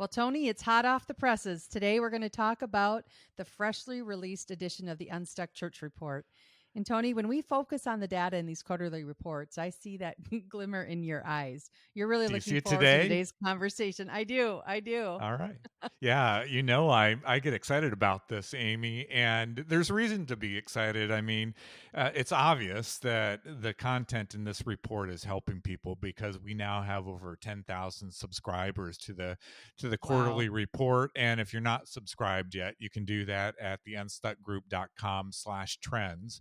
Well, Tony, it's hot off the presses. Today we're going to talk about the freshly released edition of the Unstuck Church Report. And Tony, when we focus on the data in these quarterly reports, I see that glimmer in your eyes. You're really Do you see looking it forward to today? today's conversation. I do. I do. All right. Yeah, I get excited about this, Amy, and there's reason to be excited. I mean, it's obvious that the content in this report is helping people because we now have over 10,000 subscribers to the Wow. quarterly report. And if you're not subscribed yet, you can do that at the unstuckgroup.com/trends.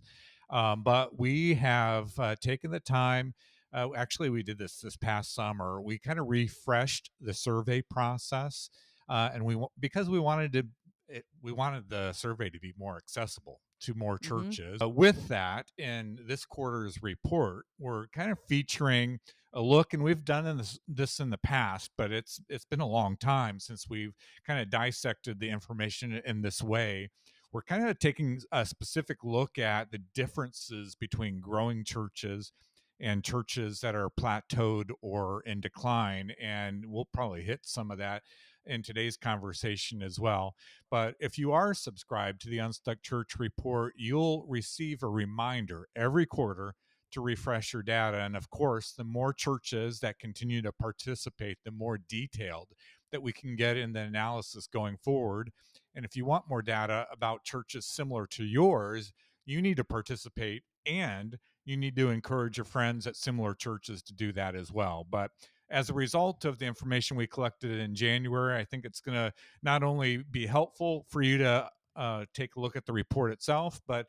But we have taken the time. Actually, we did this past summer. We kind of refreshed the survey process, and because we wanted the survey to be more accessible to more Mm-hmm. churches. With that, in this quarter's report, we're kind of featuring a look, and we've done this in the past, but it's been a long time since we've kind of dissected the information in this way. We're kind of taking a specific look at the differences between growing churches and churches that are plateaued or in decline. And we'll probably hit some of that in today's conversation as well. But if you are subscribed to the Unstuck Church Report, you'll receive a reminder every quarter to refresh your data. And of course, the more churches that continue to participate, the more detailed that we can get in the analysis going forward. And if you want more data about churches similar to yours, you need to participate, and you need to encourage your friends at similar churches to do that as well. But as a result of the information we collected in January, I think it's going to not only be helpful for you to take a look at the report itself, but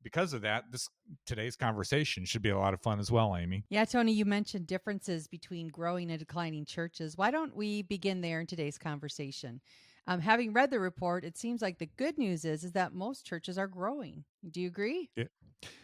because of that, this today's conversation should be a lot of fun as well, Amy. Yeah, Tony, you mentioned differences between growing and declining churches. Why don't we begin there in today's conversation? Having read the report, it seems like the good news is that most churches are growing. Do you agree? Yeah.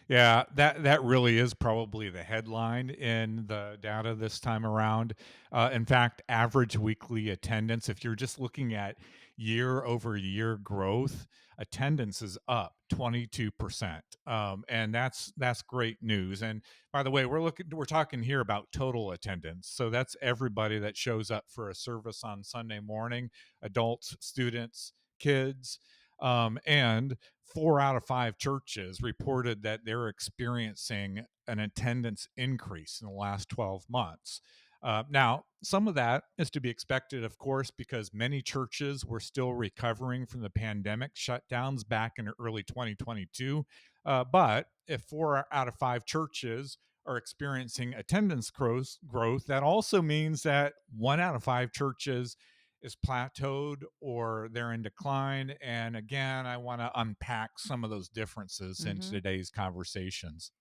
Yeah, that really is probably the headline in the data this time around. In fact, average weekly attendance, if you're just looking at year over year growth, attendance is up 22%, and that's great news. And by the way, we're talking here about total attendance, so that's everybody that shows up for a service on Sunday morning, adults, students, kids. And 4 out of 5 churches reported that they're experiencing an attendance increase in the last 12 months. Now, some of that is to be expected, of course, because many churches were still recovering from the pandemic shutdowns back in early 2022. But if 4 out of 5 churches are experiencing attendance growth, that also means that 1 out of 5 churches is plateaued or they're in decline. And again, I want to unpack some of those differences in Mm-hmm. today's conversations.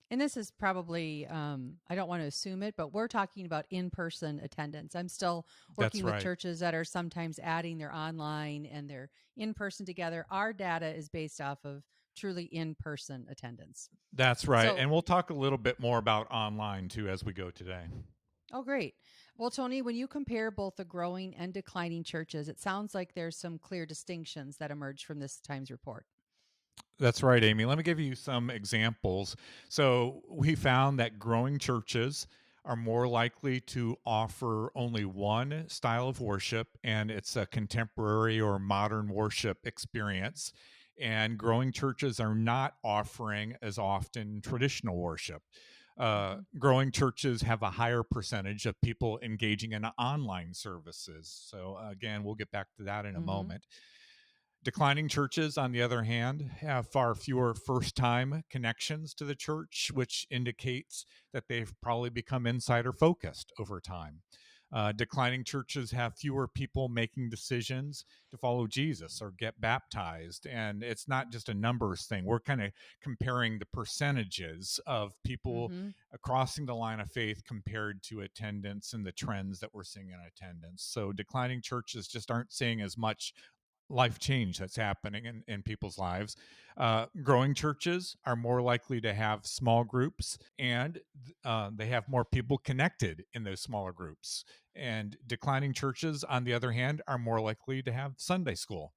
And this is probably, I don't want to assume it, but we're talking about in person attendance. I'm still That's working with right. churches that are sometimes adding their online and their in person together. Our data is based off of truly in person attendance. That's right. So, And we'll talk a little bit more about online too as we go today. oh, great. Well, Tony, when you compare both the growing and declining churches, it sounds like there's some clear distinctions that emerge from this Times report. That's right, Amy. Let me give you some examples. So, we found that growing churches are more likely to offer only one style of worship, and it's a contemporary or modern worship experience. And growing churches are not offering as often traditional worship. Mm-hmm. Growing churches have a higher percentage of people engaging in online services. So, again, we'll get back to that in a Mm-hmm. moment. Declining churches, on the other hand, have far fewer first time connections to the church, which indicates that they've probably become insider focused over time. Declining churches have fewer people making decisions to follow Jesus or get baptized. And it's not just a numbers thing. We're kind of comparing the percentages of people Mm-hmm. crossing the line of faith compared to attendance and the trends that we're seeing in attendance. So declining churches just aren't seeing as much life change that's happening in people's lives. Growing churches are more likely to have small groups, and they have more people connected in those smaller groups. And declining churches, on the other hand, are more likely to have Sunday school.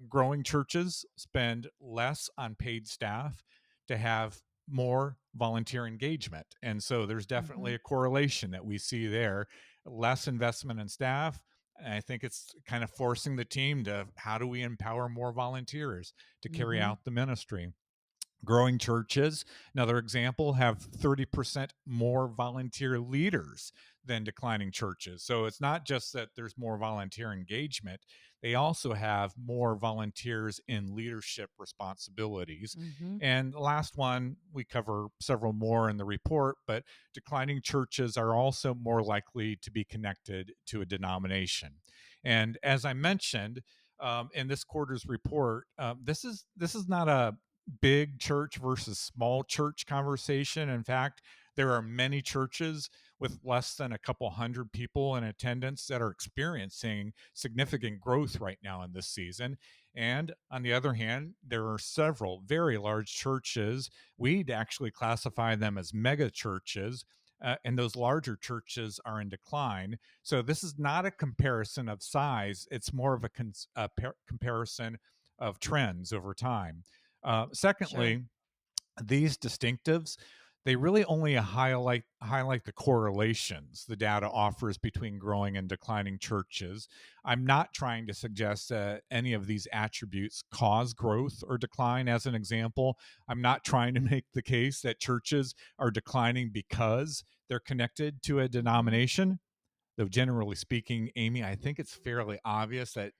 Growing churches spend less on paid staff to have more volunteer engagement. And so there's Mm-hmm. definitely a correlation that we see there. Less investment in staff, And I think it's kind of forcing the team to, how do we empower more volunteers to carry Mm-hmm. out the ministry? Growing churches, another example, have 30% more volunteer leaders than declining churches. So it's not just that there's more volunteer engagement, they also have more volunteers in leadership responsibilities. Mm-hmm. And the last one, we cover several more in the report, but declining churches are also more likely to be connected to a denomination. And as I mentioned, in this quarter's report, this is not a big church versus small church conversation. In fact, there are many churches with less than a couple hundred people in attendance that are experiencing significant growth right now in this season. And on the other hand, there are several very large churches. We'd actually classify them as mega churches. And those larger churches are in decline. So this is not a comparison of size. It's more of a comparison of trends over time. Sure. Secondly, these distinctives, they really only highlight the correlations the data offers between growing and declining churches. I'm not trying to suggest that any of these attributes cause growth or decline. As an example, I'm not trying to make the case that churches are declining because they're connected to a Mm-hmm. denomination. Though generally speaking, Amy, I think it's fairly obvious that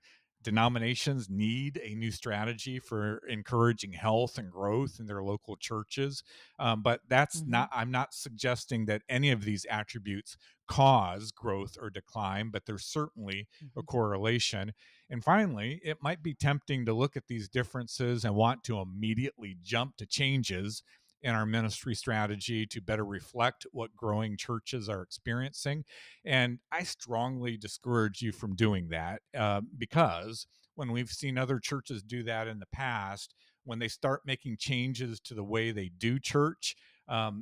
denominations need a new strategy for encouraging health and growth in their local churches. But that's Mm-hmm. not, I'm not suggesting that any of these attributes cause growth or decline, but there's certainly a Mm-hmm. correlation. And finally, it might be tempting to look at these differences and want to immediately jump to changes in our ministry strategy to better reflect what growing churches are experiencing. And I strongly discourage you from doing that, because when we've seen other churches do that in the past, when they start making changes to the way they do church,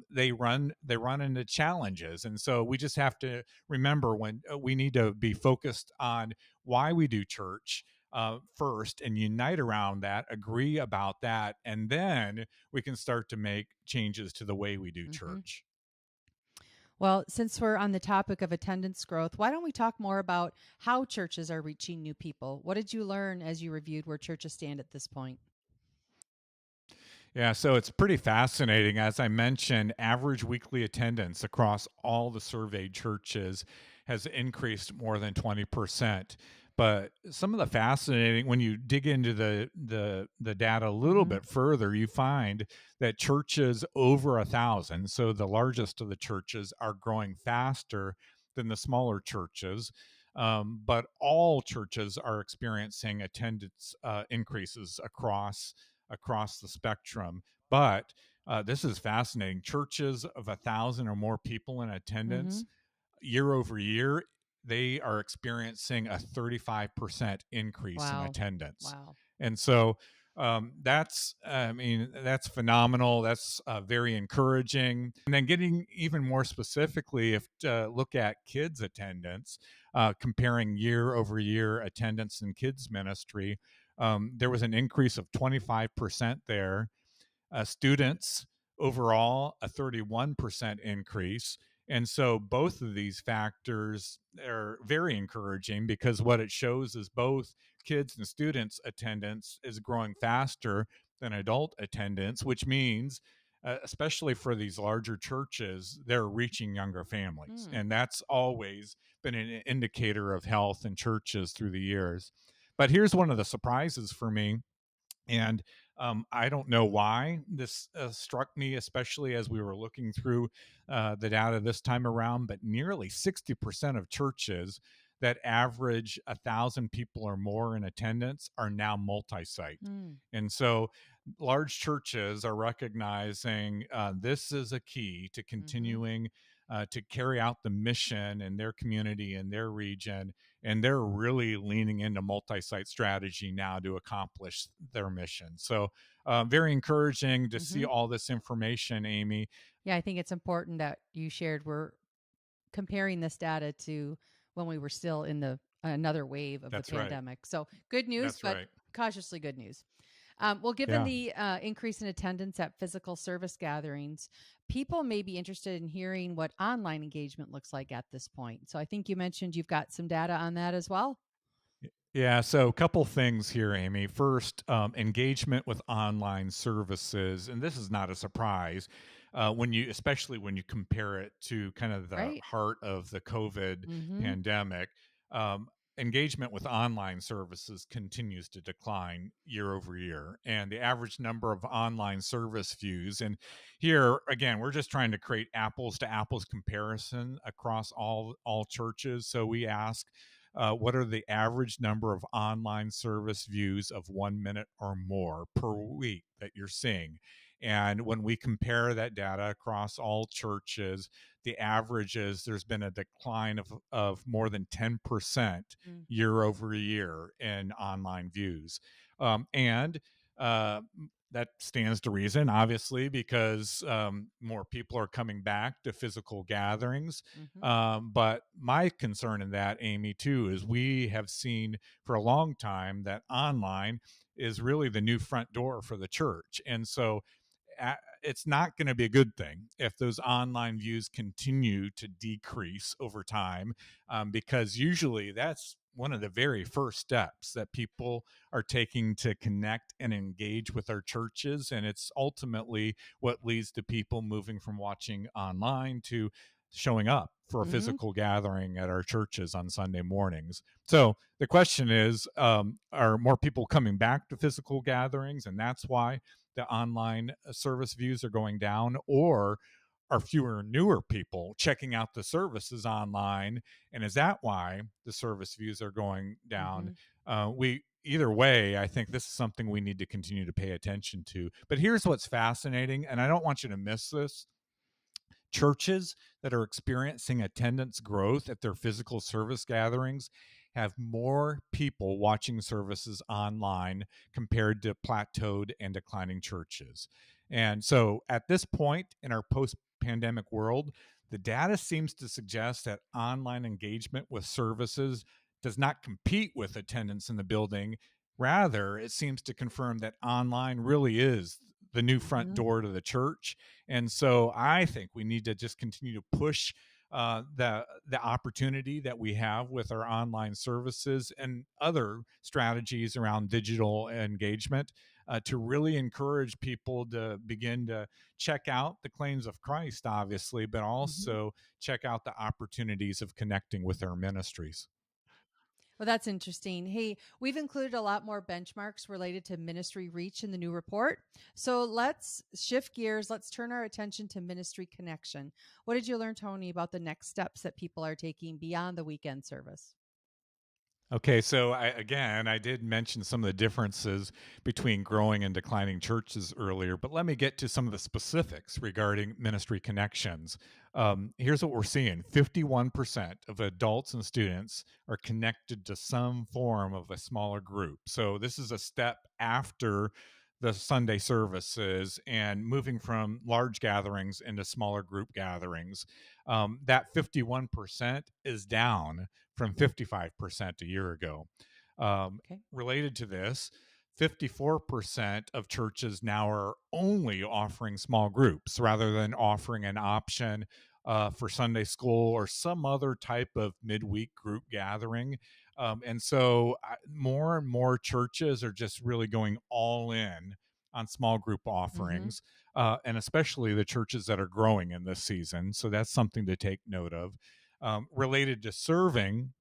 they run into challenges. And so we just have to remember, when we need to be focused on why we do church first, and unite around that, agree about that, and then we can start to make changes to the way we do Mm-hmm. church. Well, since we're on the topic of attendance growth, why don't we talk more about how churches are reaching new people? What did you learn as you reviewed where churches stand at this point? Yeah, so it's pretty fascinating. As I mentioned, average weekly attendance across all the surveyed churches has increased more than 20%. But some of the fascinating, when you dig into the data a little Mm-hmm. bit further, you find that churches over 1,000, so the largest of the churches, are growing faster than the smaller churches. But all churches are experiencing attendance increases across the spectrum. But this is fascinating. Churches of 1,000 or more people in Mm-hmm. attendance, year over year, they are experiencing a 35% increase in Wow. attendance. Wow. And so I mean, that's phenomenal. That's very encouraging. And then getting even more specifically, if look at kids attendance, comparing year over year attendance in kids ministry, there was an increase of 25% there. Students overall, a 31% increase. And so both of these factors are very encouraging, because what it shows is both kids and students attendance is growing faster than adult attendance, which means, especially for these larger churches, they're reaching younger families. Mm. And that's always been an indicator of health in churches through the years. But here's one of the surprises for me, and I don't know why this struck me, especially as we were looking through the data this time around, but nearly 60% of churches that average 1,000 people or more in attendance are now multi site. Mm. And so large churches are recognizing this is a key to Mm-hmm. continuing to carry out the mission in their community, in their region, and they're really leaning into multi-site strategy now to accomplish their mission. So very encouraging to see Mm-hmm. all this information, Amy. Yeah, I think it's important that you shared we're comparing this data to when we were still in the another wave of the That's right. pandemic. So good news, That's but right. cautiously good news. Well, given Yeah. the increase in attendance at physical service gatherings, people may be interested in hearing what online engagement looks like at this point. So I think you mentioned you've got some data on that as well, Yeah, so a couple things here, Amy. First, engagement with online services, and this is not a surprise especially when you compare it to kind of the right? heart of the COVID Mm-hmm. pandemic. Um, Engagement with online services continues to decline year over year, and the average number of online service views. And here again, we're just trying to create apples to apples comparison across all churches. So we ask what are the average number of online service views of 1 minute or more per week that you're seeing? And when we compare that data across all churches, the average is there's been a decline of more than 10% year over year in online views. And that stands to reason, obviously, because more people are coming back to physical gatherings. Mm-hmm. But my concern in that, Amy, too, is we have seen for a long time that online is really the new front door for the church. And so it's not going to be a good thing if those online views continue to decrease over time, because usually that's one of the very first steps that people are taking to connect and engage with our churches. And it's ultimately what leads to people moving from watching online to showing up for a Mm-hmm. physical gathering at our churches on Sunday mornings. So the question is, are more people coming back to physical gatherings, and that's why the online service views are going down, or are fewer newer people checking out the services online, and is that why the service views are going Mm-hmm. down? We Either way, I think this is something we need to continue to pay attention to. But here's what's fascinating, and I don't want you to miss this: churches that are experiencing attendance growth at their physical service gatherings have more people watching services online compared to plateaued and declining churches. And so at this point in our post pandemic world, the data seems to suggest that online engagement with services does not compete with attendance in the building. Rather, it seems to confirm that online really is the new front Mm-hmm. door to the church. And so I think we need to just continue to push the opportunity that we have with our online services and other strategies around digital engagement, to really encourage people to begin to check out the claims of Christ, obviously, but Mm-hmm. also check out the opportunities of connecting with our ministries. Well, that's interesting. Hey, we've included a lot more benchmarks related to ministry reach in the new report. So let's shift gears. Let's turn our attention to ministry connection. What did you learn, Tony, about the next steps that people are taking beyond the weekend service? Okay, so I did mention some of the differences between growing and declining churches earlier, but let me get to some of the specifics regarding ministry connections. Here's what we're seeing: 51% of adults and students are connected to some form of a smaller group. So, this is a step after the Sunday services and moving from large gatherings into smaller group gatherings. That 51% is down from 55% a year ago. Okay. Related to this, 54% of churches now are only offering small groups rather than offering an option for Sunday school or some other type of midweek group gathering. And so more and more churches are just really going all in on small group Mm-hmm. offerings, and especially the churches that are growing in this season. So that's something to take note of. Related to serving,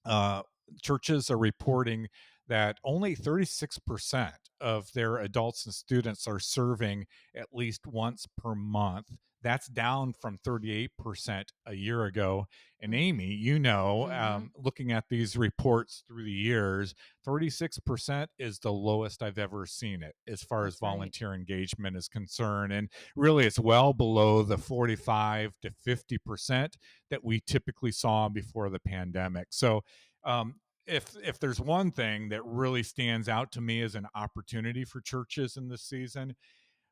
uh, churches are reporting that only 36% of their adults and students are serving at least once per month. That's down from 38% a year ago. And Amy, Mm-hmm. looking at these reports through the years, 36% is the lowest I've ever seen it as far as That's right. volunteer engagement is concerned. And really, it's well below the 45 to 50% that we typically saw before the pandemic. So, um, if there's one thing that really stands out to me as an opportunity for churches in this season,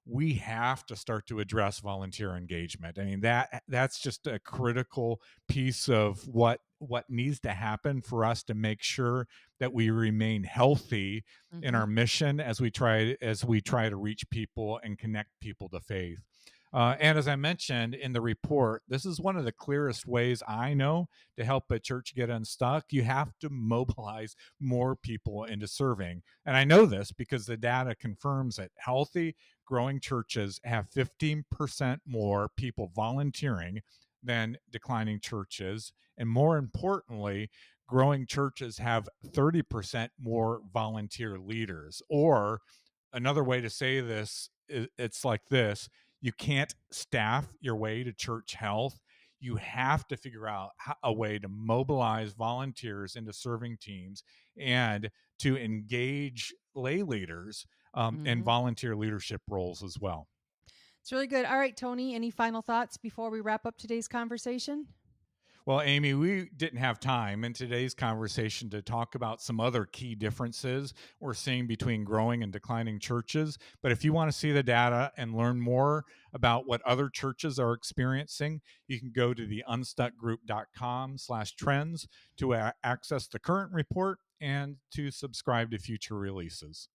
we have to start to address volunteer engagement. I mean, that's just a critical piece of what what needs to happen for us to make sure that we remain healthy in Mm-hmm. our mission as we try to reach people and connect people to faith. And as I mentioned in the report, this is one of the clearest ways I know to help a church get unstuck. You have to mobilize more people into serving. And I know this because the data confirms that healthy, growing churches have 15% more people volunteering than declining churches. And more importantly, growing churches have 30% more volunteer leaders. Or another way to say this, it's like this: you can't staff your way to church health. You have to figure out a way to mobilize volunteers into serving teams and to engage lay leaders in Mm-hmm. volunteer leadership roles as well. It's really good. All right, Tony, any final thoughts before we wrap up today's conversation? Well, Amy, we didn't have time in today's conversation to talk about some other key differences we're seeing between growing and declining churches. But if you want to see the data and learn more about what other churches are experiencing, you can go to the unstuckgroup.com/trends to access the current report and to subscribe to future releases.